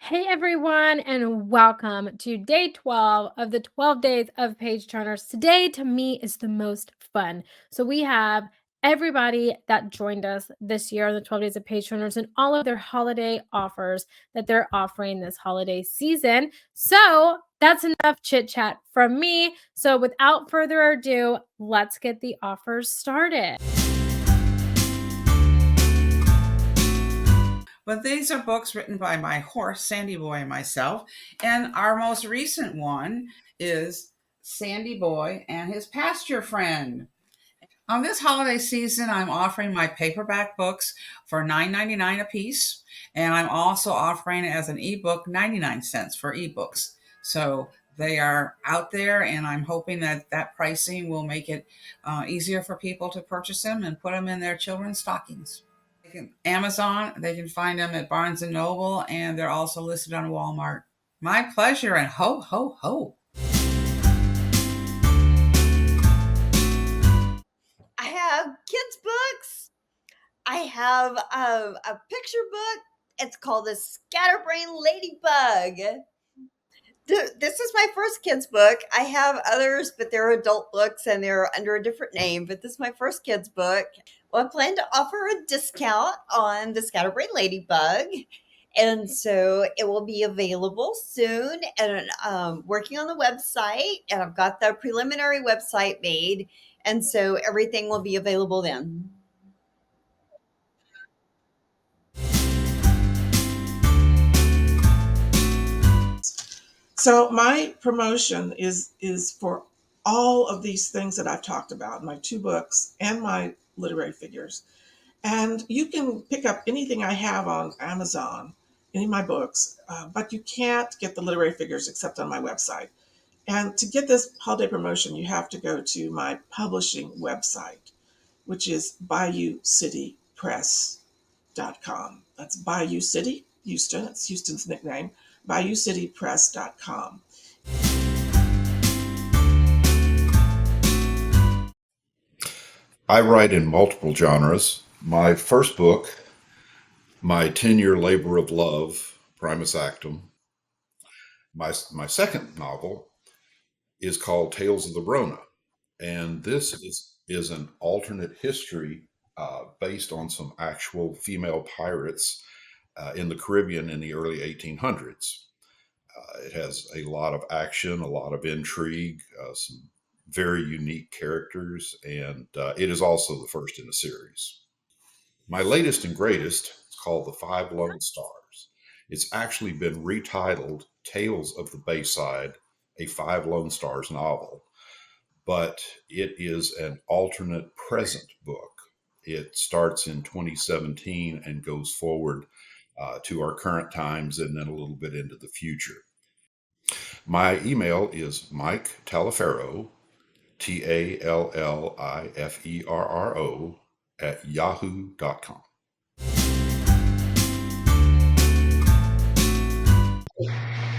Hey everyone, and welcome to day 12 of the 12 days of page turners. Today, to me, is the most fun. So, we have everybody that joined us this year on the 12 days of page turners and all of their holiday offers that they're offering this holiday season. So, that's enough chit chat from me. So, without further ado, let's get the offers started. But these are books written by my horse, Sandy Boy, and myself. And our most recent one is Sandy Boy and His Pasture Friend. On this holiday season, I'm offering my paperback books for $9.99 a piece. And I'm also offering it as an ebook, 99 cents for ebooks. So they are out there, and I'm hoping that pricing will make it easier for people to purchase them and put them in their children's stockings. Amazon, they can find them at Barnes & Noble, and they're also listed on Walmart. My pleasure, and ho, ho, ho. I have kids' books. I have a picture book. It's called The Scatterbrain Ladybug. This is my first kids' book. I have others, but they're adult books and they're under a different name. But this is my first kids' book. Well, I plan to offer a discount on The Scatterbrain Ladybug. And so it will be available soon. And working on the website, and I've got the preliminary website made. And so everything will be available then. So my promotion is for all of these things that I've talked about, my 2 books and my literary figures. And you can pick up anything I have on Amazon, any of my books, but you can't get the literary figures except on my website. And to get this holiday promotion, you have to go to my publishing website, which is BayouCityPress.com. That's Bayou City, Houston. It's Houston's nickname. BayouCityPress.com. I write in multiple genres. My first book, my 10-year labor of love, Primus Actum. My second novel is called Tales of the Rona, and this is an alternate history based on some actual female pirates in the Caribbean in the early 1800s. It has a lot of action, a lot of intrigue, some very unique characters, and it is also the first in the series. My latest and greatest is called The Five Lone Stars. It's actually been retitled Tales of the Bayside, a Five Lone Stars novel, but it is an alternate present book. It starts in 2017 and goes forward to our current times and then a little bit into the future. My email is Mike Taliferro, TALLIFERRO, at yahoo.com.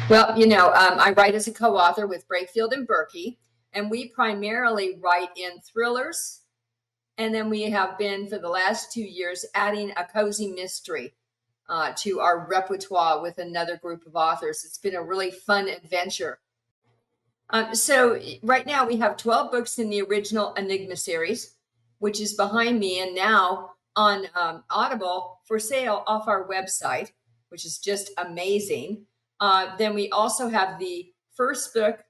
Well, I write as a co-author with Brakefield and Berkey, and we primarily write in thrillers. And then we have been, for the last 2 years, adding a cozy mystery to our repertoire with another group of authors. It's been a really fun adventure. So right now we have 12 books in the original Enigma series, which is behind me and now on Audible for sale off our website, which is just amazing. Then we also have the first book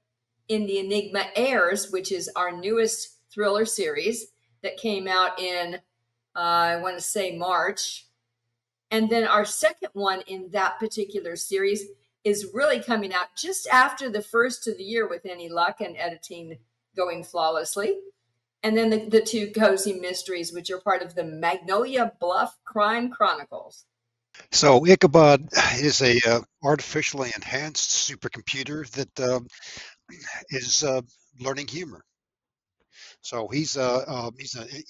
in the Enigma Heirs, which is our newest thriller series that came out in, I want to say March. And then our second one in that particular series is really coming out just after the first of the year with any luck and editing going flawlessly. And then the 2 cozy mysteries, which are part of the Magnolia Bluff Crime Chronicles. So Ichabod is a artificially enhanced supercomputer that is learning humor. So he's an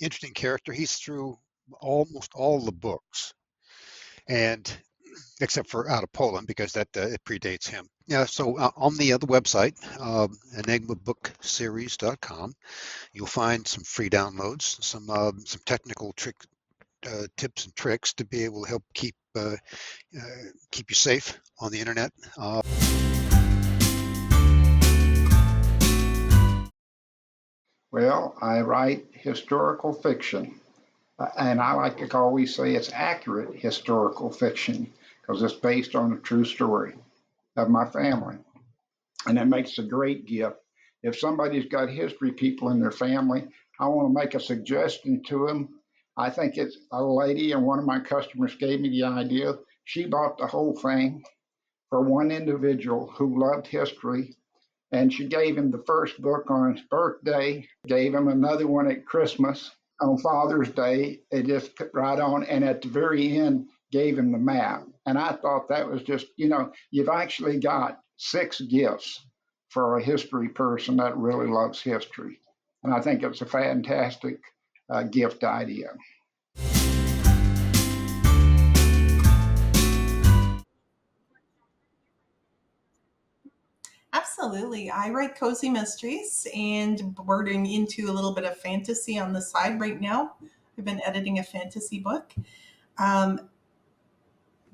interesting character. He's through almost all the books, and except for Out of Poland, because that it predates him. Yeah. So on the other website, enigmabookseries.com, you'll find some free downloads, some technical tips and tricks to be able to help keep you safe on the internet. Well, I write historical fiction, and I like to always say it's accurate historical fiction because it's based on a true story of my family. And it makes a great gift. If somebody's got history people in their family, I want to make a suggestion to them. I think it's a lady, and one of my customers gave me the idea. She bought the whole thing for one individual who loved history, and she gave him the first book on his birthday, gave him another one at Christmas, on Father's Day. It just put right on, and at the very end, gave him the map. And I thought that was just, you've actually got 6 gifts for a history person that really loves history. And I think it's a fantastic gift idea. Absolutely. I write cozy mysteries and bordering into a little bit of fantasy on the side right now. I've been editing a fantasy book.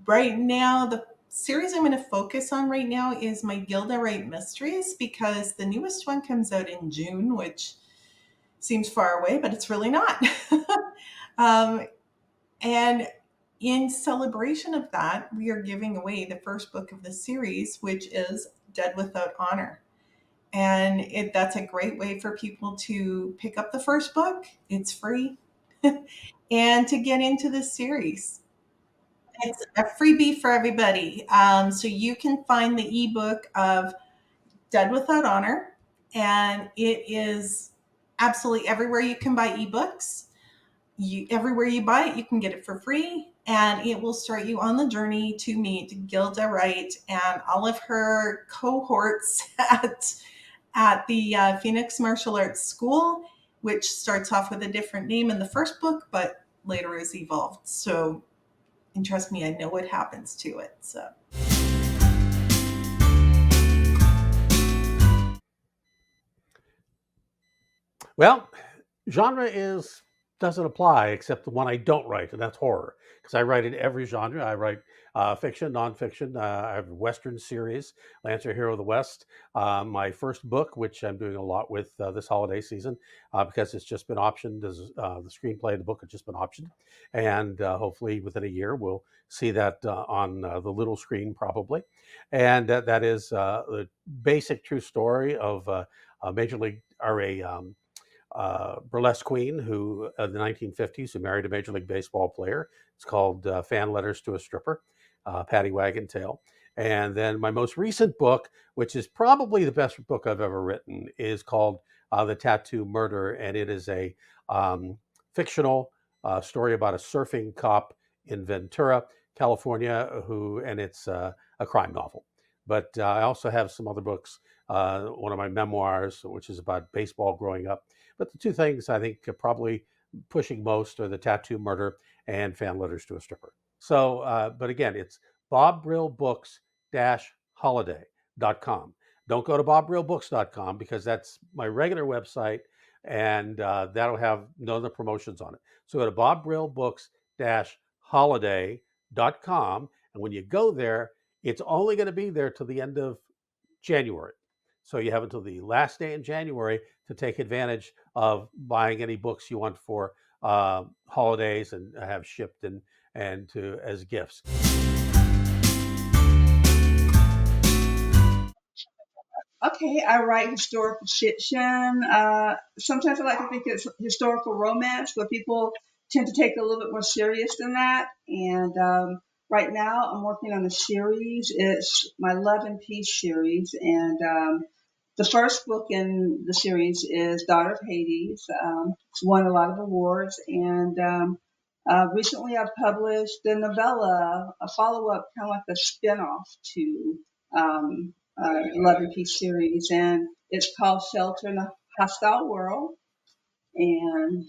Right now, the series I'm going to focus on right now is my Gilda Wright Mysteries, because the newest one comes out in June, which seems far away, but it's really not. And in celebration of that, we are giving away the first book of the series, which is Dead Without Honor. And that's a great way for people to pick up the first book. It's free. And to get into the series. It's a freebie for everybody. So you can find the ebook of Dead Without Honor, and it is absolutely everywhere you can buy ebooks. Everywhere you buy it, you can get it for free, and it will start you on the journey to meet Gilda Wright and all of her cohorts at the Phoenix Martial Arts School, which starts off with a different name in the first book, but later is evolved. So, and trust me, I know what happens to it. So. Well, genre doesn't apply except the one I don't write, and that's horror. Because I write in every genre. I write fiction, nonfiction. I have a Western series, Lancer Hero of the West. My first book, which I'm doing a lot with this holiday season, because it's just been optioned as the screenplay of the book has just been optioned, and hopefully within a year we'll see that on the little screen probably. And that is the basic true story of a Major League or a burlesque queen who in the 1950s who married a Major League Baseball player. It's called Fan Letters to a Stripper, Patty Wagentail. And then my most recent book, which is probably the best book I've ever written, is called The Tattoo Murder. And it is a fictional story about a surfing cop in Ventura, California, and it's a crime novel. But I also have some other books, one of my memoirs, which is about baseball growing up. But the two things I think are probably pushing most are The Tattoo Murder and Fan Letters to a Stripper. So, but again, it's bobbrillbooks-holiday.com. Don't go to bobbrillbooks.com because that's my regular website, and that'll have none of the promotions on it. So go to bobbrillbooks-holiday.com, and when you go there, it's only going to be there till the end of January. So you have until the last day in January to take advantage of buying any books you want for holidays and have shipped and to as gifts. Okay, I write historical fiction. Sometimes I like to think it's historical romance, but people tend to take it a little bit more serious than that. And right now, I'm working on a series. It's my Love and Peace series, and the first book in the series is Daughter of Hades. It's won a lot of awards, and recently I published a novella, a follow-up, kind of like a spin-off to Love and Peace series, and it's called Shelter in a Hostile World. And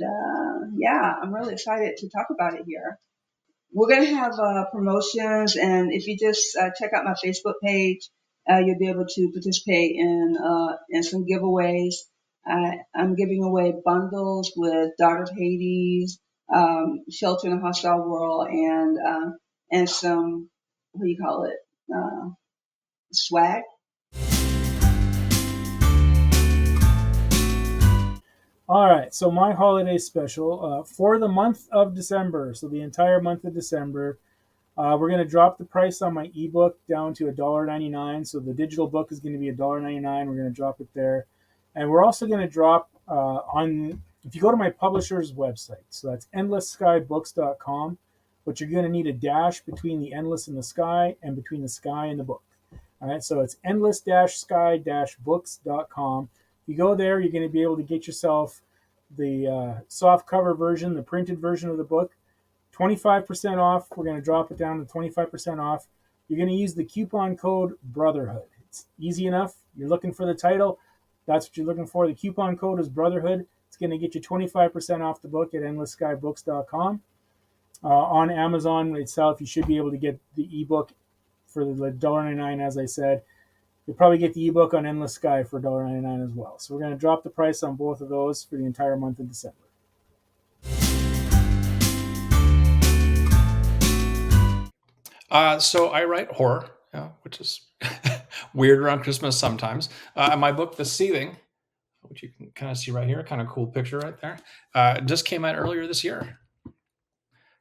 yeah, I'm really excited to talk about it here. We're going to have promotions, and if you just check out my Facebook page, you'll be able to participate in some giveaways. I'm giving away bundles with Daughter of Hades, Shelter in a Hostile World, and some, what do you call it, swag. All right, so my holiday special for the month of December, so the entire month of December, we're going to drop the price on my ebook down to $1.99. So the digital book is going to be $1.99. We're going to drop it there. And we're also going to drop if you go to my publisher's website, so that's endlesskybooks.com, but you're going to need a dash between the endless and the sky and between the sky and the book. All right, so it's endless-sky-books.com. If you go there, you're going to be able to get yourself the soft cover version, the printed version of the book, 25% off. We're going to drop it down to 25% off. You're going to use the coupon code Brotherhood. It's easy enough. You're looking for the title. That's what you're looking for. The coupon code is Brotherhood. It's going to get you 25% off the book at endlesskybooks.com. On Amazon itself, you should be able to get the ebook for the $1.99, as I said. You'll probably get the ebook on Endless Sky for $1.99 as well. So we're going to drop the price on both of those for the entire month of December. So I write horror, which is weird around Christmas sometimes. My book, The Seething, which you can kind of see right here, kind of cool picture right there, just came out earlier this year.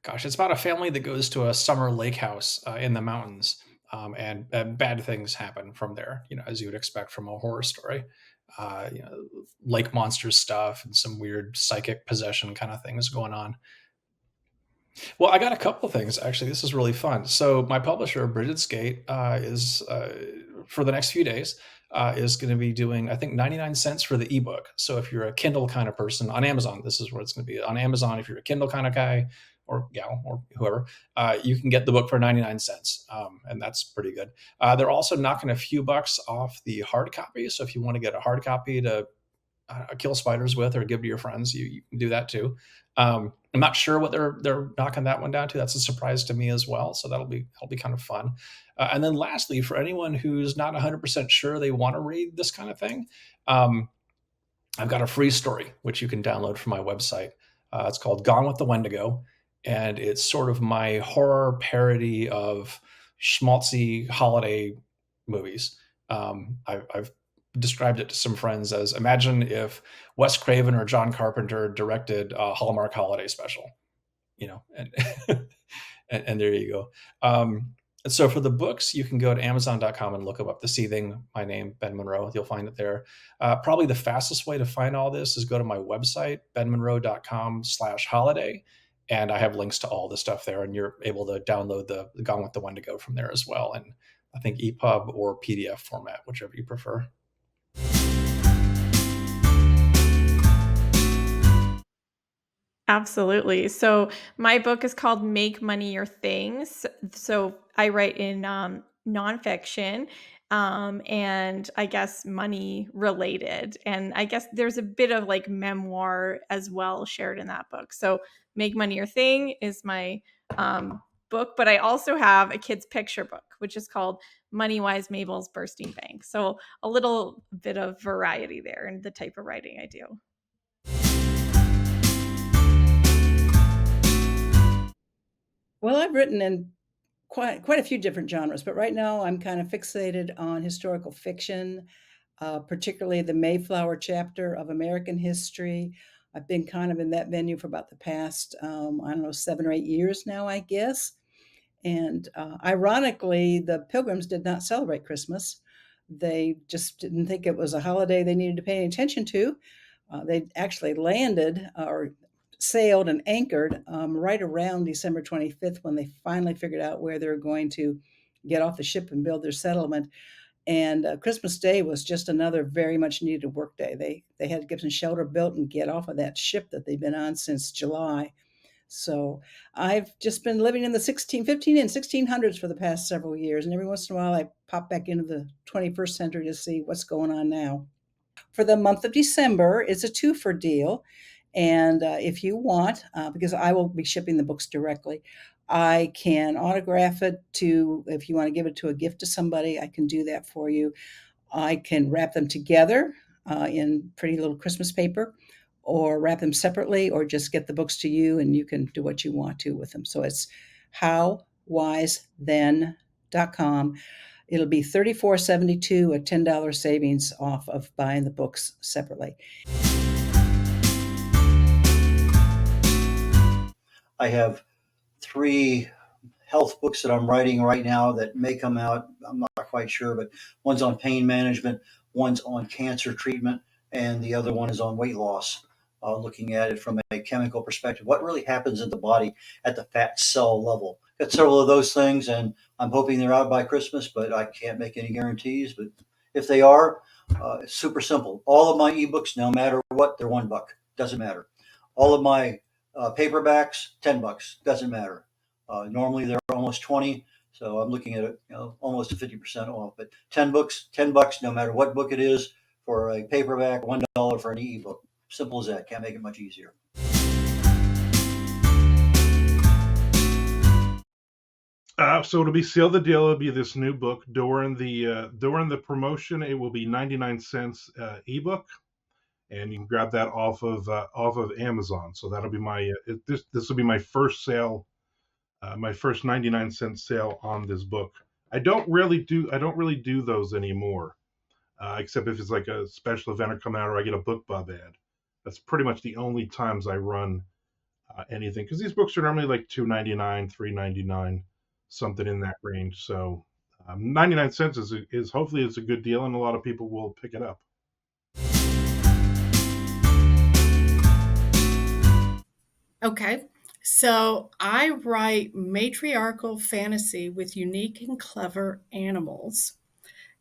Gosh, it's about a family that goes to a summer lake house in the mountains, and bad things happen from there, as you would expect from a horror story. Lake monster stuff and some weird psychic possession kind of things going on. Well, I got a couple of things actually. This is really fun. So my publisher, Bridget Skate, is for the next few days is going to be doing, I think, 99 cents for the ebook. So if you're a Kindle kind of person on Amazon, this is where it's going to be on Amazon. If you're a Kindle kind of guy or gal or whoever, you can get the book for 99 cents, and that's pretty good. They're also knocking a few bucks off the hard copy. So if you want to get a hard copy to kill spiders with or give to your friends, you can do that too. I'm not sure what they're knocking that one down to. That's a surprise to me as well. So that'll be kind of fun. And then lastly, for anyone who's not 100% sure they want to read this kind of thing, I've got a free story which you can download from my website. It's called Gone with the Wendigo, and it's sort of my horror parody of schmaltzy holiday movies. I've described it to some friends as, imagine if Wes Craven or John Carpenter directed a Hallmark holiday special, and and there you go. So for the books, you can go to Amazon.com and look up The Seething, my name, Ben Monroe. You'll find it there. Probably the fastest way to find all this is go to my website, benmonroe.com/holiday. And I have links to all the stuff there, and you're able to download the Gone with the Wendigo from there as well. And I think EPUB or PDF format, whichever you prefer. Absolutely. So my book is called Make Money Your Things. So I write in nonfiction, and I guess money related. And I guess there's a bit of like memoir as well shared in that book. So Make Money Your Thing is my book, but I also have a kid's picture book, which is called Money Wise Mabel's Bursting Bank. So a little bit of variety there in the type of writing I do. Well, I've written in quite a few different genres, but right now I'm kind of fixated on historical fiction, particularly the Mayflower chapter of American history. I've been kind of in that venue for about the past, I don't know, 7 or 8 years now, I guess. And ironically, the Pilgrims did not celebrate Christmas. They just didn't think it was a holiday they needed to pay any attention to. They actually landed or sailed and anchored right around December 25th when they finally figured out where they were going to get off the ship and build their settlement. And Christmas Day was just another very much needed work day. They had to get some shelter built and get off of that ship that they've been on since July. So I've just been living in the 15 and 1600s for the past several years. And every once in a while, I pop back into the 21st century to see what's going on now. For the month of December, it's a two-for deal. And if you want, because I will be shipping the books directly, I can autograph it if you want to give it to a gift to somebody, I can do that for you. I can wrap them together in pretty little Christmas paper, or wrap them separately, or just get the books to you and you can do what you want to with them. So it's howwisethen.com. It'll be $34.72, a $10 savings off of buying the books separately. I have 3 health books that I'm writing right now that may come out. I'm not quite sure, but one's on pain management, one's on cancer treatment, and the other one is on weight loss, looking at it from a chemical perspective. What really happens in the body at the fat cell level? Got several of those things, and I'm hoping they're out by Christmas, but I can't make any guarantees. But if they are, it's super simple. All of my ebooks, no matter what, they're $1. Doesn't matter. All of my paperbacks, $10. Doesn't matter. Normally they're almost 20, so I'm looking at almost a 50% off. But 10 books, $10, no matter what book it is, for a paperback, $1 for an ebook. Simple as that. Can't make it much easier. So it'll be Seal the Deal. It'll be this new book during the promotion. It will be 99 cents ebook, and you can grab that off of Amazon. So that'll be my this will be my first sale, my first 99 cent sale on this book. I don't really do those anymore, except if it's like a special event or coming out, or I get a BookBub ad. That's pretty much the only times I run anything, because these books are normally like $2.99, $3.99, something in that range. So 99 cents is hopefully it's a good deal, and a lot of people will pick it up. Okay, so I write matriarchal fantasy with unique and clever animals.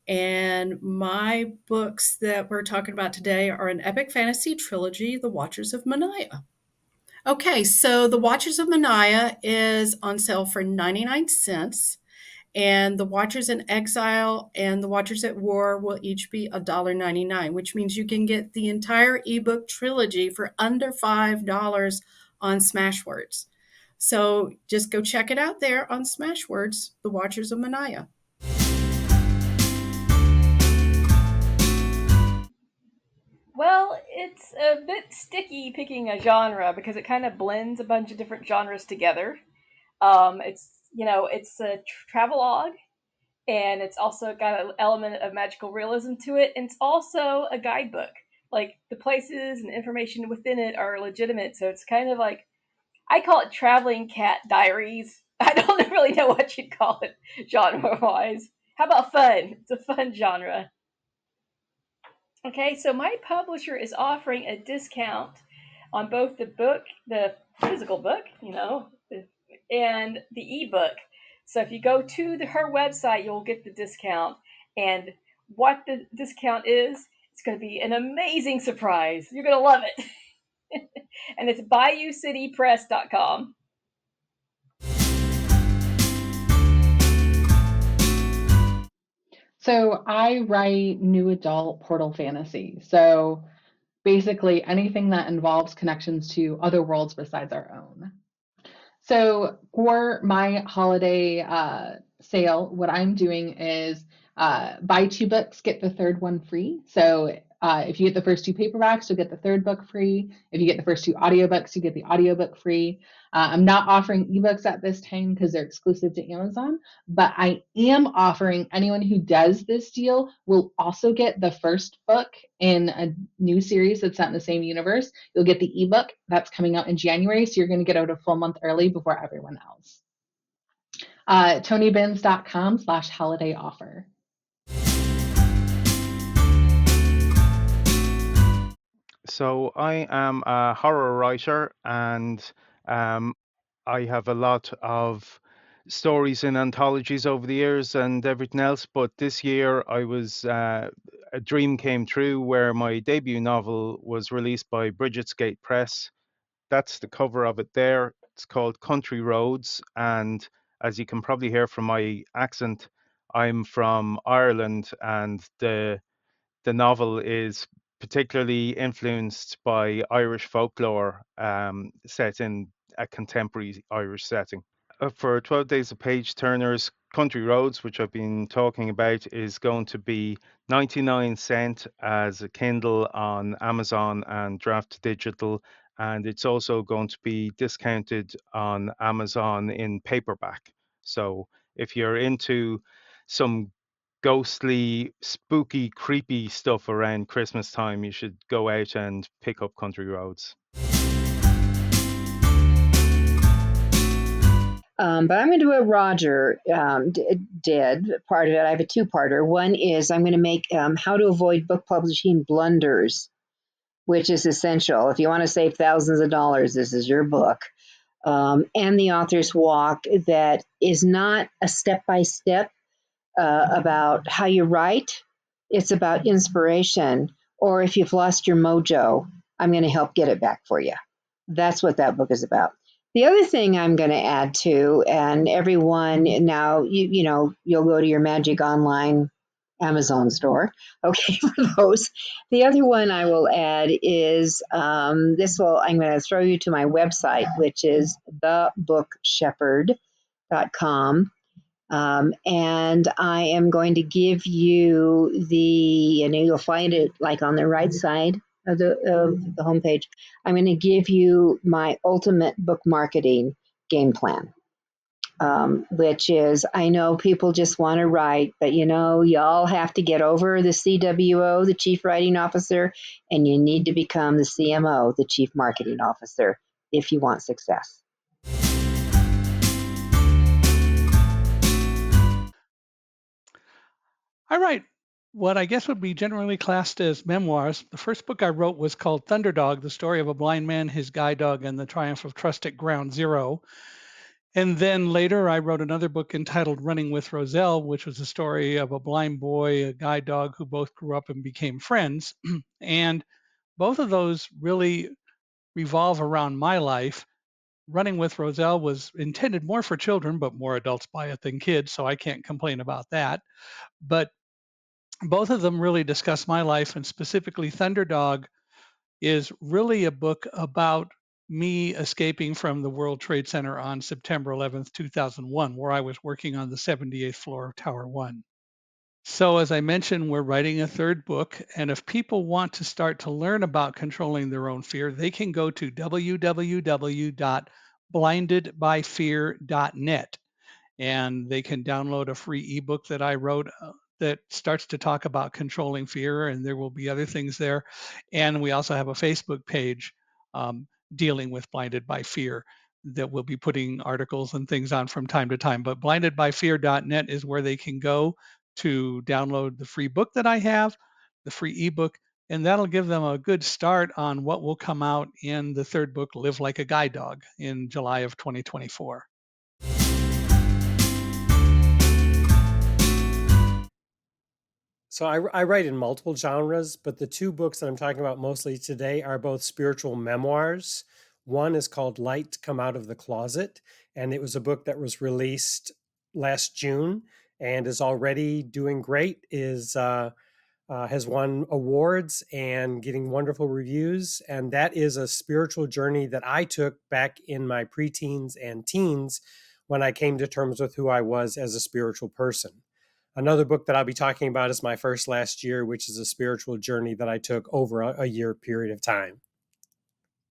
And my books that we're talking about today are an epic fantasy trilogy, The Watchers of Mania. Okay, so The Watchers of Mania is on sale for 99 cents. And The Watchers in Exile and The Watchers at War will each be $1.99, which means you can get the entire ebook trilogy for under $5 on Smashwords. So just go check it out there on Smashwords, The Watchers of Mania. Well, it's a bit sticky picking a genre because it kind of blends a bunch of different genres together. It's a travelogue, and it's also got an element of magical realism to it, and it's also a guidebook. Like the places and information within it are legitimate, so it's kind of like, I call it traveling cat diaries. I don't really know what you'd call it genre-wise. How about fun? It's a fun genre. Okay, so my publisher is offering a discount on both the physical book, and the ebook. So if you go to her website, you'll get the discount. And what the discount is, it's going to be an amazing surprise. You're going to love it. And it's BayouCityPress.com. So I write new adult portal fantasy. So basically anything that involves connections to other worlds besides our own. So for my holiday sale, what I'm doing is buy 2 books, get the third one free. So if you get the first 2 paperbacks, you'll get the third book free. If you get the first 2 audiobooks, you get the audiobook free. I'm not offering ebooks at this time because they're exclusive to Amazon, but I am offering anyone who does this deal will also get the first book in a new series that's set in the same universe. You'll get the ebook that's coming out in January, so you're going to get out a full month early before everyone else. TonyBins.com/holiday offer. So I am a horror writer, and I have a lot of stories in anthologies over the years and everything else. But this year a dream came true where my debut novel was released by Bridget's Gate Press. That's the cover of it there. It's called Country Roads, and as you can probably hear from my accent, I'm from Ireland, and the novel is particularly influenced by Irish folklore, set in a contemporary Irish setting. for 12 Days of Page Turner's Country Roads, which I've been talking about, is going to be 99 cents as a Kindle on Amazon and Draft Digital. And it's also going to be discounted on Amazon in paperback. So if you're into some ghostly, spooky, creepy stuff around Christmas time, you should go out and pick up Country Roads. But I'm going to do what Roger did, part of it. I have a two-parter. One is I'm going to make how to avoid book publishing blunders, which is essential. If you want to save thousands of dollars, this is your book. And the author's walk that is not a step-by-step about how you write. It's about inspiration. Or if you've lost your mojo, I'm going to help get it back for you. That's what that book is about. The other thing I'm going to add to, and everyone now, you'll go to your Magic Online Amazon store. Okay, for those. The other one I will add is I'm going to throw you to my website, which is thebookshepherd.com. And I am going to give you and you'll find it like on the right side of the homepage. I'm going to give you my ultimate book marketing game plan, which is, I know people just want to write, but y'all have to get over the CWO, the Chief Writing Officer, and you need to become the CMO, the Chief Marketing Officer, if you want success. I write what I guess would be generally classed as memoirs. The first book I wrote was called Thunderdog, the story of a blind man, his guide dog, and the triumph of trust at ground zero. And then later I wrote another book entitled Running with Roselle, which was the story of a blind boy, a guide dog who both grew up and became friends. And both of those really revolve around my life. Running with Roselle was intended more for children, but more adults buy it than kids, so I can't complain about that. But both of them really discuss my life, and specifically Thunderdog is really a book about me escaping from the World Trade Center on September 11th, 2001, where I was working on the 78th floor of Tower 1. So as I mentioned, we're writing a third book, and if people want to start to learn about controlling their own fear, they can go to www.blindedbyfear.net, and they can download a free ebook that I wrote that starts to talk about controlling fear, and there will be other things there. And we also have a Facebook page dealing with Blinded by Fear that we'll be putting articles and things on from time to time. But blindedbyfear.net is where they can go to download the free book that I have, the free ebook, and that'll give them a good start on what will come out in the third book, Live Like a Guide Dog, in July of 2024. So I write in multiple genres, but the two books that I'm talking about mostly today are both spiritual memoirs. One is called Light Come Out of the Closet, and it was a book that was released last June and is already doing great, has won awards and getting wonderful reviews. And that is a spiritual journey that I took back in my preteens and teens when I came to terms with who I was as a spiritual person. Another book that I'll be talking about is My First Last Year, which is a spiritual journey that I took over a year period of time.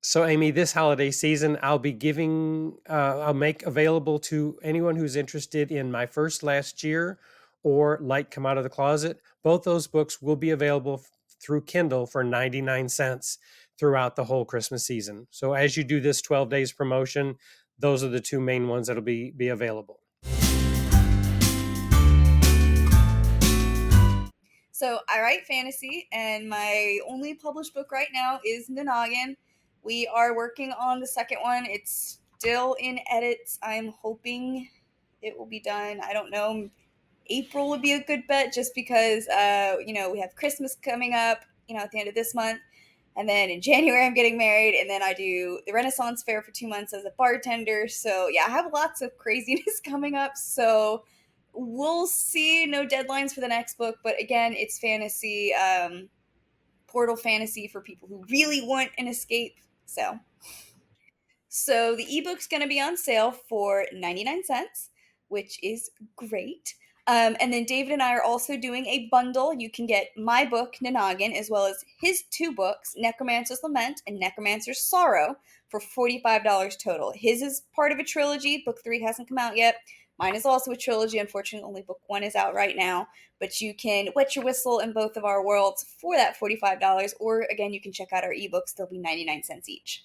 So, Amy, this holiday season, I'll make available to anyone who's interested in My First Last Year or Light Come Out of the Closet. Both those books will be available through Kindle for 99 cents throughout the whole Christmas season. So as you do this 12 days promotion, those are the two main ones that'll be available. So I write fantasy, and my only published book right now is The Noggin. We are working on the second one. It's still in edits. I'm hoping it will be done. I don't know. April would be a good bet, just because, we have Christmas coming up, at the end of this month. And then in January, I'm getting married. And then I do the Renaissance Fair for 2 months as a bartender. So yeah, I have lots of craziness coming up. So we'll see. No deadlines for the next book, but again, it's fantasy, portal fantasy for people who really want an escape. So the ebook's going to be on sale for 99 cents, which is great. And then David and I are also doing a bundle. You can get my book, Nanagan, as well as his 2 books, Necromancer's Lament and Necromancer's Sorrow, for $45 total. His is part of a trilogy. Book 3 hasn't come out yet. Mine is also a trilogy. Unfortunately, only book 1 is out right now. But you can wet your whistle in both of our worlds for that $45. Or, again, you can check out our ebooks. They'll be 99 cents each.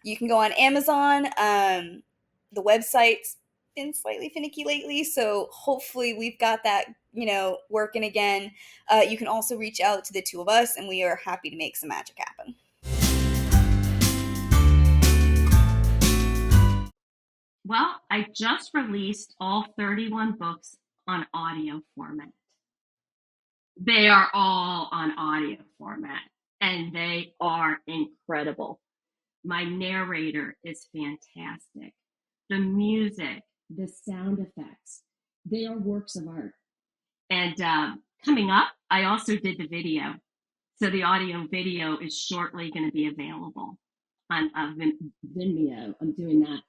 You can go on Amazon. The website's been slightly finicky lately, so hopefully we've got that, working again. You can also reach out to the 2 of us, and we are happy to make some magic happen. Well, I just released all 31 books on audio format. They are all on audio format, and they are incredible. My narrator is fantastic. The music, the sound effects, they are works of art. And coming up, I also did the video. So the audio and video is shortly going to be available on Vimeo. I'm doing that.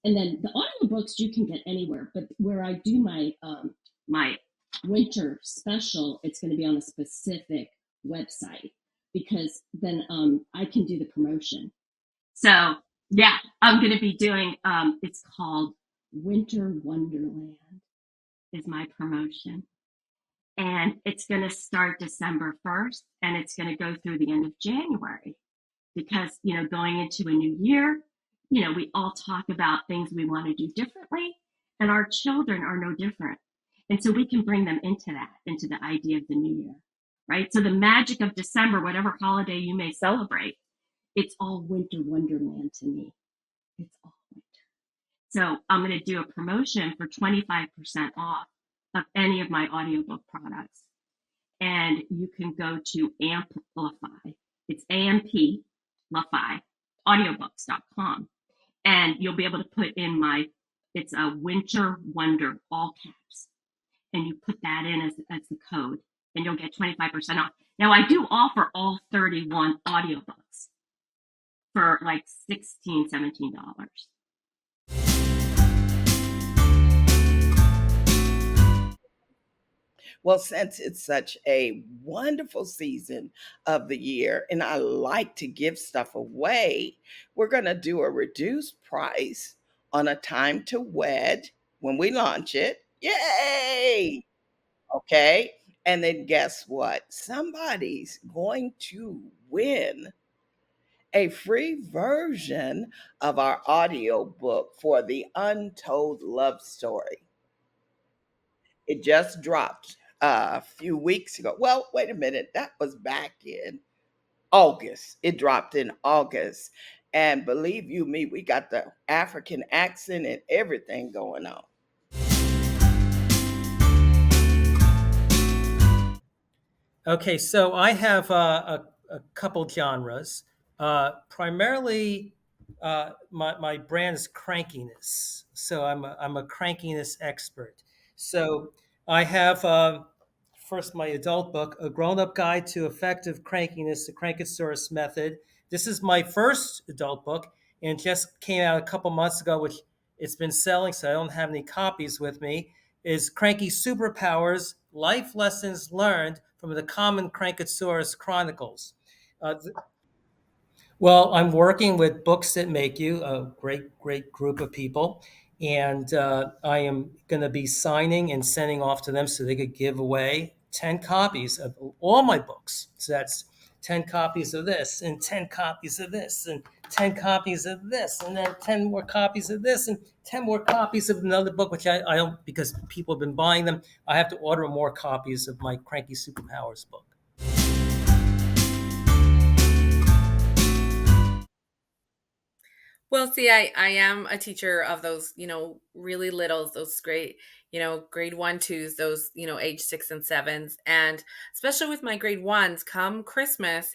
And then the audiobooks you can get anywhere, but where I do my my winter special, it's going to be on a specific website because then I can do the promotion. So yeah, I'm going to be doing, it's called Winter Wonderland is my promotion. And it's going to start December 1st and it's going to go through the end of January because, going into a new year, we all talk about things we want to do differently and our children are no different. And so we can bring them into the idea of the new year, right? So the magic of December, whatever holiday you may celebrate, it's all winter wonderland to me. It's all winter. So I'm going to do a promotion for 25% off of any of my audiobook products. And you can go to Amplify. It's Amplify, audiobooks.com. And you'll be able to put in it's a Winter Wonder, all caps. And you put that in as the code and you'll get 25% off. Now I do offer all 31 audiobooks for like $16, $17. Well, since it's such a wonderful season of the year and I like to give stuff away, we're going to do a reduced price on A Time to Wed when we launch it. Yay! Okay. And then guess what? Somebody's going to win a free version of our audiobook for The Untold Love Story. It just dropped a few weeks ago. Well, wait a minute. That was back in August. It dropped in August. And believe you me, we got the African accent and everything going on. Okay, so I have a couple genres. Primarily, my brand is crankiness. So I'm a crankiness expert. So I have first my adult book, A Grown-Up Guide to Effective Crankiness, the Crankosaurus Method. This is my first adult book and just came out a couple months ago, which it's been selling, so I don't have any copies with me, is Cranky Superpowers, Life Lessons Learned from the Common Crankosaurus Chronicles. Well, I'm working with Books That Make You, a great group of people. And I am going to be signing and sending off to them so they could give away 10 copies of all my books. So that's 10 copies of this and 10 copies of this and 10 copies of this and then 10 more copies of this and 10 more copies of another book, which I don't, because people have been buying them, I have to order more copies of my Cranky Superpowers book. Well, see, I am a teacher of those, really littles, those great, grade 1, 2s, those, age 6 and 7s. And especially with my grade 1s, come Christmas,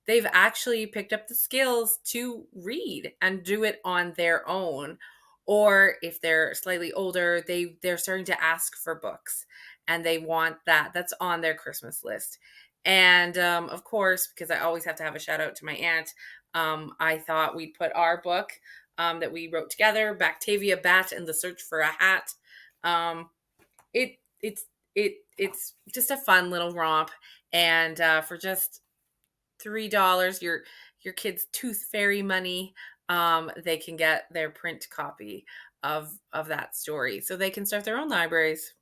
they've actually picked up the skills to read and do it on their own. Or if they're slightly older, they're starting to ask for books and they want that. That's on their Christmas list. And of course, because I always have to have a shout out to my aunt, I thought we'd put our book that we wrote together, Bactavia Bat and the Search for a Hat. It it's just a fun little romp, and for just $3, your kid's tooth fairy money, they can get their print copy of that story, so they can start their own libraries.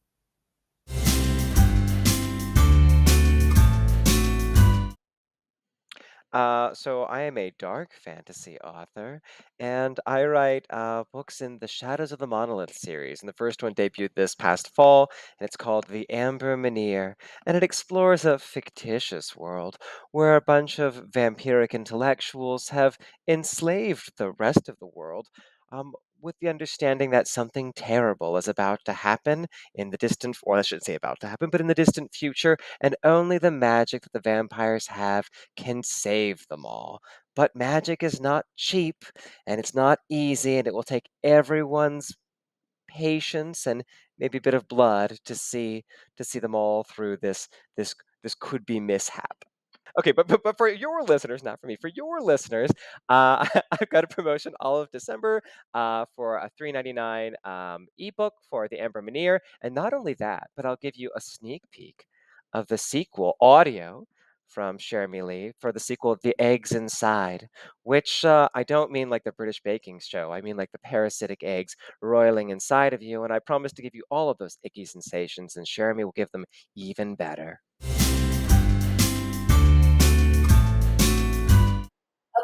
So I am a dark fantasy author, and I write books in the Shadows of the Monolith series. And the first one debuted this past fall, and it's called The Amber Menhir, and it explores a fictitious world where a bunch of vampiric intellectuals have enslaved the rest of the world. With the understanding that something terrible is about to happen in the distant, or I shouldn't say about to happen, but in the distant future, and only the magic that the vampires have can save them all. But magic is not cheap, and it's not easy, and it will take everyone's patience and maybe a bit of blood to see them all through this could be mishap. Okay, but for your listeners, not for me, for your listeners, I've got a promotion all of December for a $3.99 ebook for the Amber Menhir, and not only that, but I'll give you a sneak peek of the sequel audio from Jeremy Lee for the sequel of The Eggs Inside, which I don't mean like the British baking show. I mean like the parasitic eggs roiling inside of you, and I promise to give you all of those icky sensations, and Jeremy will give them even better.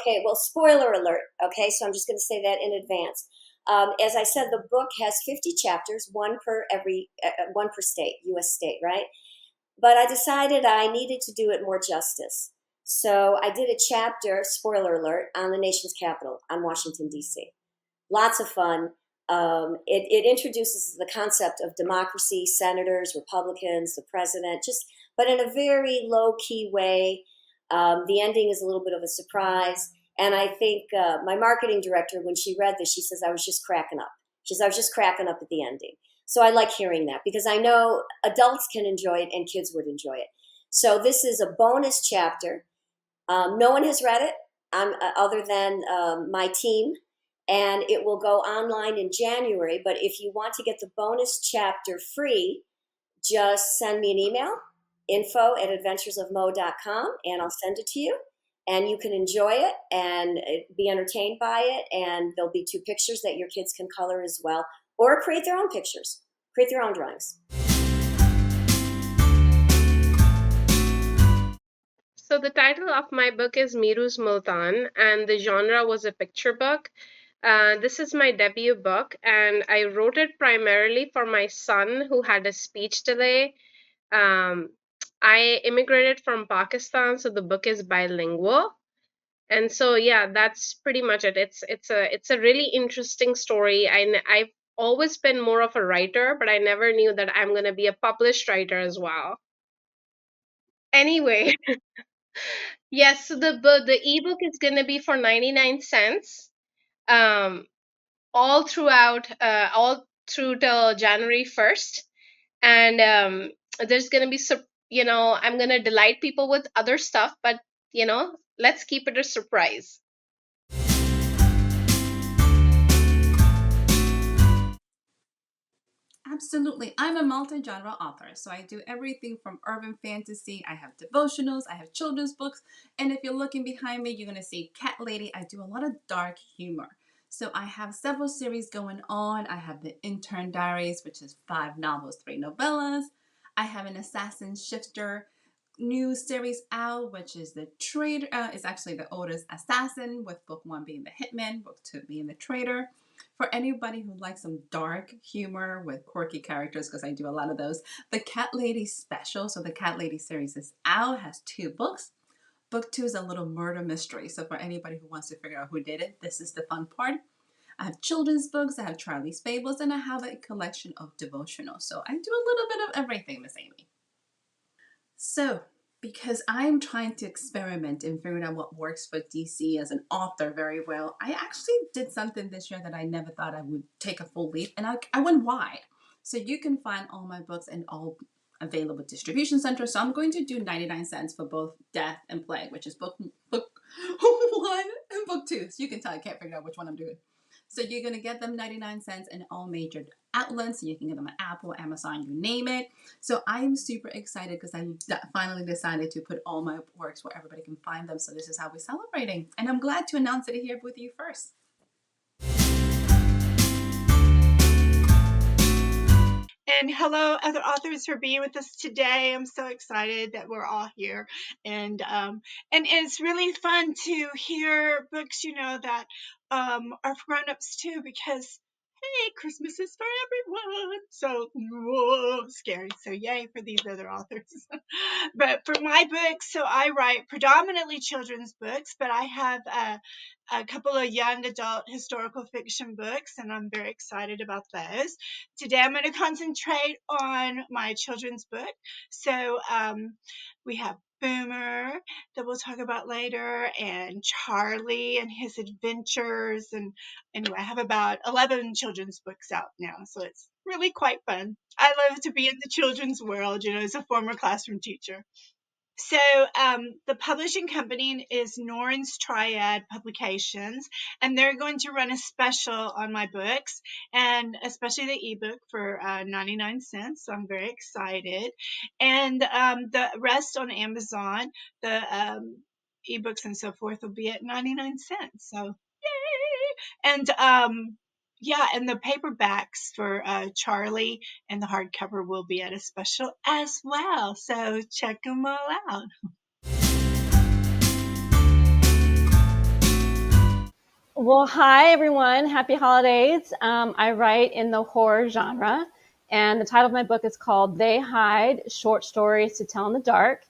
Okay, well, spoiler alert. Okay, so I'm just going to say that in advance. As I said, the book has 50 chapters, one per state, U.S. state, right? But I decided I needed to do it more justice. So I did a chapter, spoiler alert, on the nation's capital, on Washington, D.C. Lots of fun. It introduces the concept of democracy, senators, Republicans, the president, but in a very low-key way. The ending is a little bit of a surprise. And I think my marketing director, when she read this, she says, I was just cracking up. She says, I was just cracking up at the ending. So I like hearing that because I know adults can enjoy it and kids would enjoy it. So this is a bonus chapter. No one has read it other than my team, and it will go online in January. But if you want to get the bonus chapter free, just send me an email, info@adventuresofmo.com, and I'll send it to you. And you can enjoy it and be entertained by it. And there'll be 2 pictures that your kids can color as well, or create their own pictures, create their own drawings. So the title of my book is Miru's Multan, and the genre was a picture book. This is my debut book, and I wrote it primarily for my son who had a speech delay. I immigrated from Pakistan, so the book is bilingual. And so yeah, that's pretty much it. It's a really interesting story. I've always been more of a writer, but I never knew that I'm going to be a published writer as well. Anyway, yes, so the ebook is going to be for 99 cents. All throughout all through till January 1st. And there's going to be I'm going to delight people with other stuff, but let's keep it a surprise. Absolutely. I'm a multi-genre author, so I do everything from urban fantasy. I have devotionals, I have children's books, and if you're looking behind me, you're going to see Cat Lady. I do a lot of dark humor. So I have several series going on. I have the Intern Diaries, which is 5 novels, 3 novellas. I have an Assassin Shifter new series out, which is the Traitor. It's actually the oldest Assassin, with book 1 being the Hitman, book 2 being the Traitor. For anybody who likes some dark humor with quirky characters, because I do a lot of those, the Cat Lady special, so the Cat Lady series is out, has 2 books. Book 2 is a little murder mystery, so for anybody who wants to figure out who did it, this is the fun part. I have children's books, I have Charlie's Fables, and I have a collection of devotionals. So I do a little bit of everything, Miss Amy. So, because I'm trying to experiment and figure out what works for DC as an author very well, I actually did something this year that I never thought I would take a full leap, and I went wide. So you can find all my books in all available distribution centers. So I'm going to do 99 cents for both Death and Plague, which is book 1 and book 2. So you can tell I can't figure out which one I'm doing. So you're going to get them 99 cents in all major outlets. You can get them at Apple, Amazon, you name it. So I'm super excited because I finally decided to put all my works where everybody can find them. So this is how we're celebrating. And I'm glad to announce it here with you first. And hello, other authors, for being with us today. I'm so excited that we're all here, and it's really fun to hear books, that are for grown-ups too, because hey, Christmas is for everyone. So whoa, scary. So yay for these other authors. But for my books, so I write predominantly children's books, but I have a couple of young adult historical fiction books, and I'm very excited about those. Today I'm going to concentrate on my children's book. So we have Boomer that we'll talk about later, and Charlie and his adventures. And anyway, I have about 11 children's books out now, so it's really quite fun. I love to be in the children's world, as a former classroom teacher. So the publishing company is Norrin's Triad Publications, and they're going to run a special on my books, and especially the ebook for 99 cents. So I'm very excited. And the rest on Amazon, the ebooks and so forth, will be at 99 cents. So yay! And yeah, and the paperbacks for Charlie and the hardcover will be at a special as well. So check them all out. Well, hi, everyone. Happy holidays. I write in the horror genre, and the title of my book is called They Hide, Short Stories to Tell in the Dark,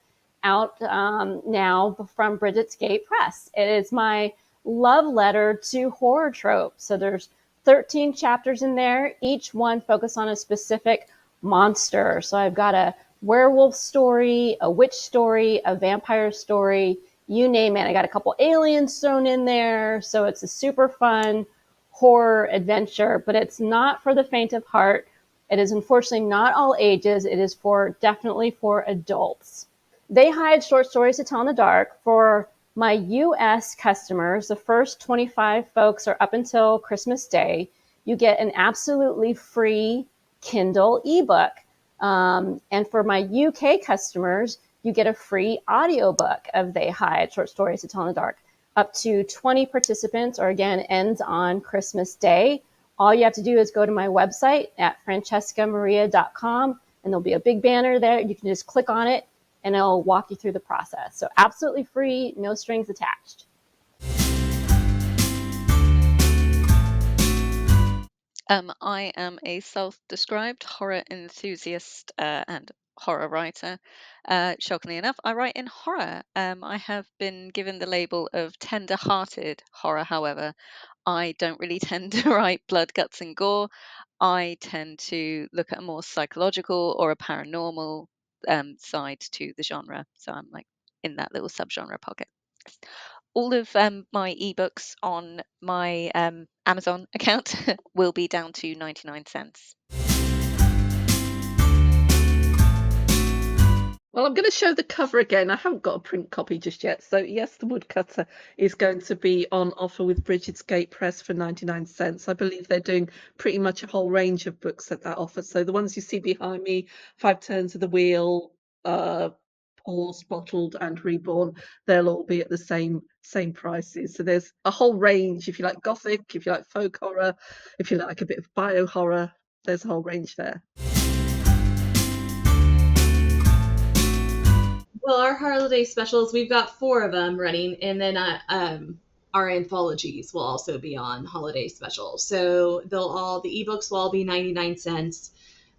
out now from Bridget's Gate Press. It is my love letter to horror tropes. So there's 13 chapters in there, each one focused on a specific monster. So I've got a werewolf story, a witch story, a vampire story, you name it. I got a couple aliens thrown in there. So it's a super fun horror adventure, but it's not for the faint of heart. It is unfortunately not all ages. It is definitely for adults. They Hide, Short Stories to Tell in the Dark. For my US customers, the first 25 folks are up until Christmas Day. You get an absolutely free Kindle ebook. And for my UK customers, you get a free audiobook of They Hide, Short Stories to Tell in the Dark. Up to 20 participants, or again, ends on Christmas Day. All you have to do is go to my website at francescamaria.com, and there'll be a big banner there. You can just click on it, and it'll walk you through the process. So absolutely free, no strings attached. I am a self-described horror enthusiast and horror writer. Shockingly enough, I write in horror. I have been given the label of tender-hearted horror, however. I don't really tend to write blood, guts, and gore. I tend to look at a more psychological or a paranormal side to the genre. So I'm like in that little subgenre pocket. All of my ebooks on my Amazon account will be down to 99 cents. Well, I'm going to show the cover again. I haven't got a print copy just yet. So yes, the woodcutter is going to be on offer with Bridget's Gate Press for 99 cents. I believe they're doing pretty much a whole range of books at that offer. So the ones you see behind me, 5 Turns of the Wheel, Paused, Bottled and Reborn, they'll all be at the same prices. So there's a whole range. If you like gothic, if you like folk horror, if you like a bit of bio horror, there's a whole range there. Well, our holiday specials, we've got 4 of them running, and then our anthologies will also be on holiday specials. So the ebooks will all be 99 cents.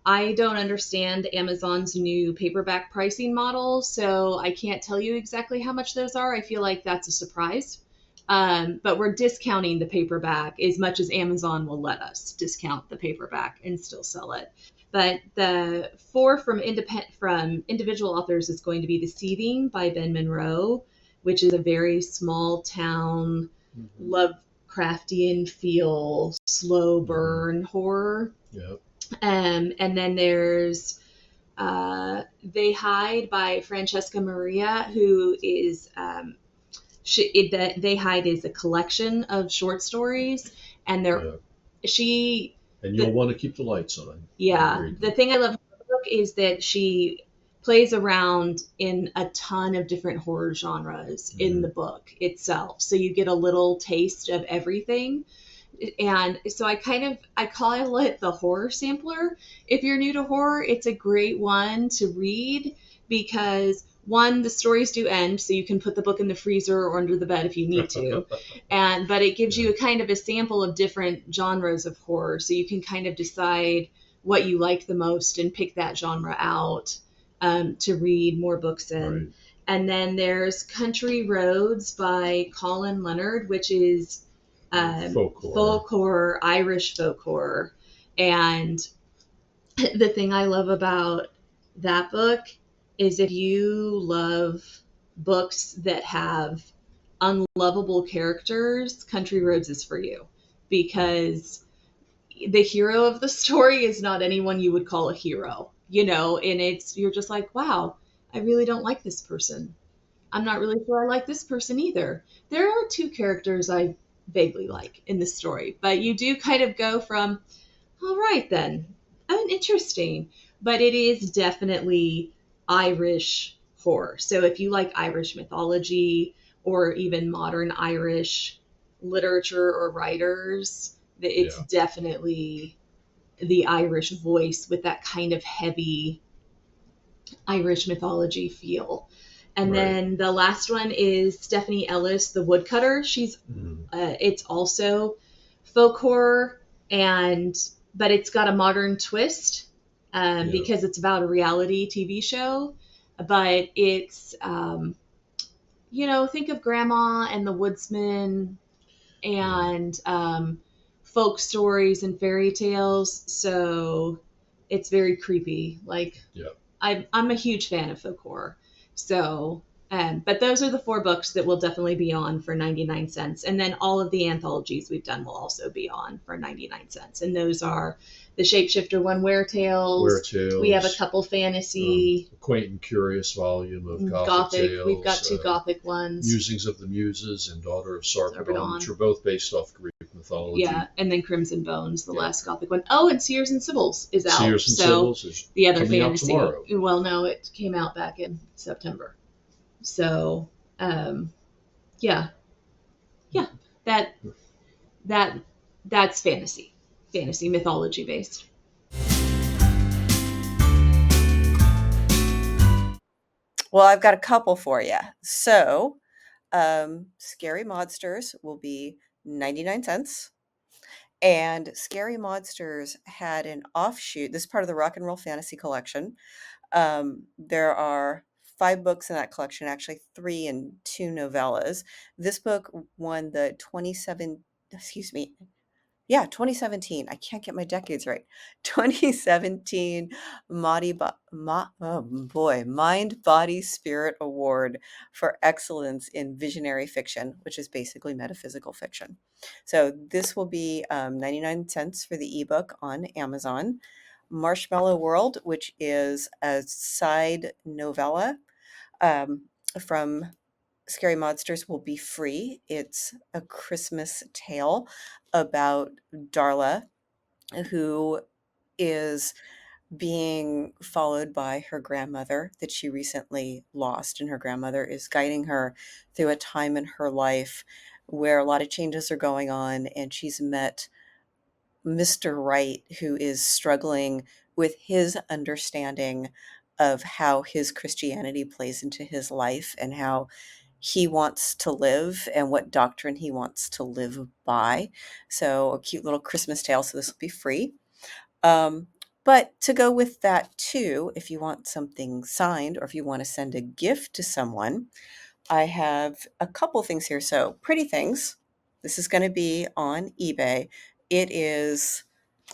I don't understand Amazon's new paperback pricing model, so I can't tell you exactly how much those are. I feel like that's a surprise. But we're discounting the paperback as much as Amazon will let us discount the paperback and still sell it. But the 4 from individual authors is going to be The Seething by Ben Monroe, which is a very small town, Lovecraftian feel, slow burn horror. Yep. And then there's They Hide by Francesca Maria, who is They Hide is a collection of short stories, and and you'll want to keep the lights on. Yeah, the thing I love about the book is that she plays around in a ton of different horror genres in the book itself, so you get a little taste of everything. And so I call it the horror sampler. If you're new to horror, it's a great one to read because one, the stories do end, so you can put the book in the freezer or under the bed if you need to. But it gives you a kind of a sample of different genres of horror, so you can kind of decide what you like the most and pick that genre out to read more books in. Right. And then there's Country Roads by Colin Leonard, which is folk horror, Irish folk horror. And the thing I love about that book is if you love books that have unlovable characters, Country Roads is for you, because the hero of the story is not anyone you would call a hero, and you're just like, wow, I really don't like this person. I'm not really sure I like this person either. There are two characters I vaguely like in this story, but you do kind of go from, all right then, interesting. But it is definitely Irish horror. So if you like Irish mythology or even modern Irish literature or writers, it's definitely the Irish voice with that kind of heavy Irish mythology feel. And then the last one is Stephanie Ellis, The Woodcutter. It's also folk horror, but it's got a modern twist because it's about a reality TV show. But it's, think of Grandma and the Woodsman and folk stories and fairy tales. So it's very creepy. I'm a huge fan of folk horror. So, but those are the 4 books that will definitely be on for 99 cents. And then all of the anthologies we've done will also be on for 99 cents. And those are the Shapeshifter one, Weretales. We have a couple fantasy. Quaint and Curious volume of Gothic tales. We've got 2 Gothic ones. Musings of the Muses and Daughter of Sarpedon, which are both based off Greek mythology. Yeah, and then Crimson Bones, the last Gothic one. Oh, and Seers and Sibyls is out. Seers and Sibyls is the other coming fantasy. Out tomorrow. Well, no, it came out back in September. So, that's fantasy mythology based. Well, I've got a couple for you. So, Scary Monsters will be 99 cents. And Scary Monsters had an offshoot. This is part of the Rock and Roll Fantasy Collection. There are 5 books in that collection, actually 3 and 2 novellas. This book won the 2017. I can't get my decades right. 2017 Mind, Body, Spirit Award for Excellence in Visionary Fiction, which is basically metaphysical fiction. So this will be 99 cents for the ebook on Amazon. Marshmallow World, which is a side novella from Scary Monsters, will be free. It's a Christmas tale about Darla, who is being followed by her grandmother that she recently lost. And her grandmother is guiding her through a time in her life where a lot of changes are going on. And she's met Mr. Wright, who is struggling with his understanding of how his Christianity plays into his life and how he wants to live and what doctrine he wants to live by. So a cute little Christmas tale. So this will be free. But to go with that too, if you want something signed or if you want to send a gift to someone, I have a couple things here. So Pretty Things. This is going to be on eBay. It is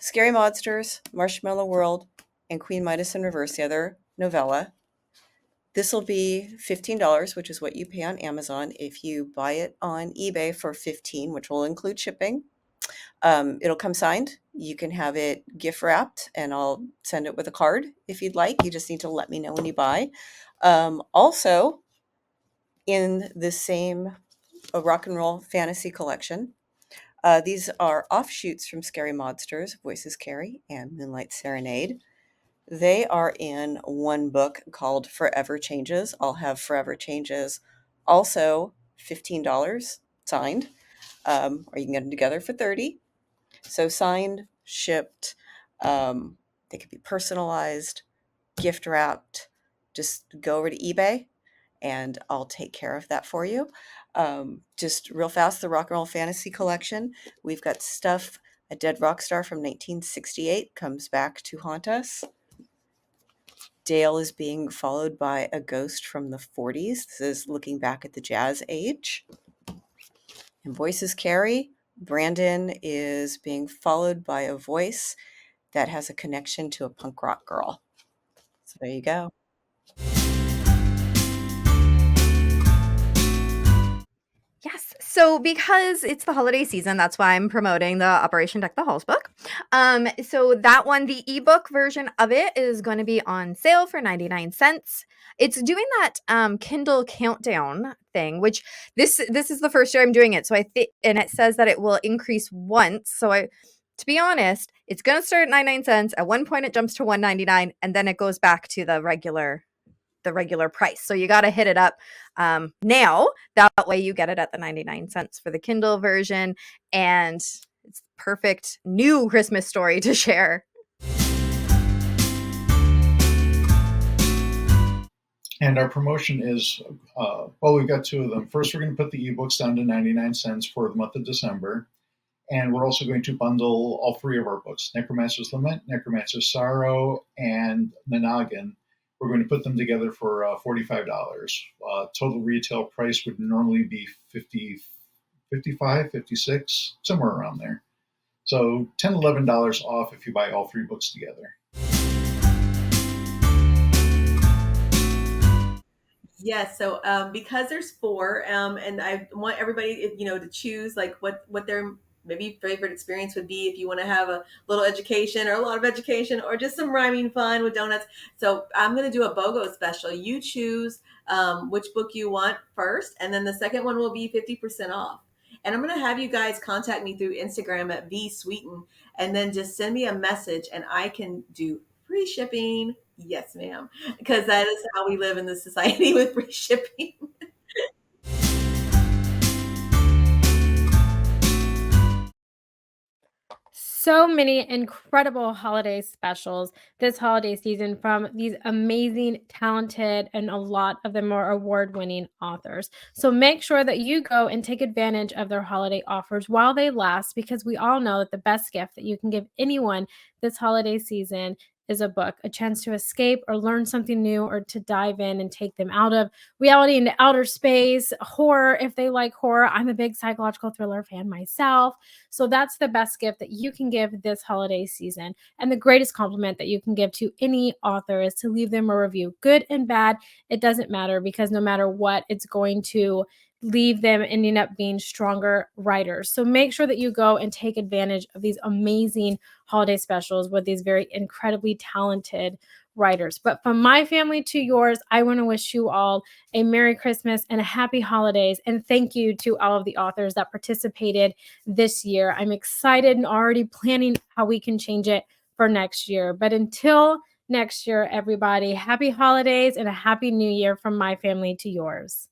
Scary Monsters, Marshmallow World, and Queen Midas in Reverse, the other novella. This will be $15, which is what you pay on Amazon. If you buy it on eBay for $15, which will include shipping, It'll come signed. You can have it gift wrapped, and I'll send it with a card if you'd like. You just need to let me know when you buy. Also, in the same rock and roll fantasy collection, these are offshoots from Scary Monsters, Voices Carry, and Moonlight Serenade. They are in one book called Forever Changes. I'll have Forever Changes also $15 signed, or you can get them together for $30. So signed, shipped, they could be personalized, gift wrapped. Just go over to eBay and I'll take care of that for you. Just real fast, the Rock and Roll Fantasy Collection. We've got stuff. A dead rock star from 1968 comes back to haunt us. Dale is being followed by a ghost from the 40s. This is looking back at the jazz age. And Voices Carry. Brandon is being followed by a voice that has a connection to a punk rock girl. So there you go. Yes. So because it's the holiday season, that's why I'm promoting the Operation Deck the Halls book. So that one, the ebook version of it is going to be on sale for 99 cents. It's doing that Kindle countdown thing, which this is the first year I'm doing it. So I think, and it says that it will increase once. So to be honest, it's going to start at 99 cents. At one point it jumps to $1.99 and then it goes back to the regular price. So you got to hit it up now. That way you get it at the 99 cents for the Kindle version. And it's perfect new Christmas story to share. And our promotion is, we've got two of them. First, we're going to put the ebooks down to 99 cents for the month of December. And we're also going to bundle all three of our books, Necromancer's Lament, Necromancer's Sorrow, and Nanagan. We're going to put them together for $45. Total retail price would normally be $50, $55, $56, somewhere around there. So $10, $11 off if you buy all three books together. Yes, so because there's four, and I want everybody, to choose like what their maybe favorite experience would be if you want to have a little education or a lot of education or just some rhyming fun with donuts. So I'm going to do a BOGO special. You choose which book you want first, and then the second one will be 50% off. And I'm going to have you guys contact me through Instagram at vsweeten, and then just send me a message and I can do free shipping. Yes, ma'am. Because that is how we live in this society with free shipping. So many incredible holiday specials this holiday season from these amazing, talented, and a lot of them are award-winning authors. So make sure that you go and take advantage of their holiday offers while they last, because we all know that the best gift that you can give anyone this holiday season is a book, a chance to escape or learn something new, or to dive in and take them out of reality into outer space, horror if they like horror. I'm a big psychological thriller fan myself. So that's the best gift that you can give this holiday season. And the greatest compliment that you can give to any author is to leave them a review. Good and bad, it doesn't matter, because no matter what, it's going to leave them ending up being stronger writers. So make sure that you go and take advantage of these amazing holiday specials with these very incredibly talented writers. But from my family to yours, I want to wish you all a Merry Christmas and a Happy Holidays. And thank you to all of the authors that participated this year. I'm excited and already planning how we can change it for next year. But until next year, everybody, happy holidays and a happy new year from my family to yours.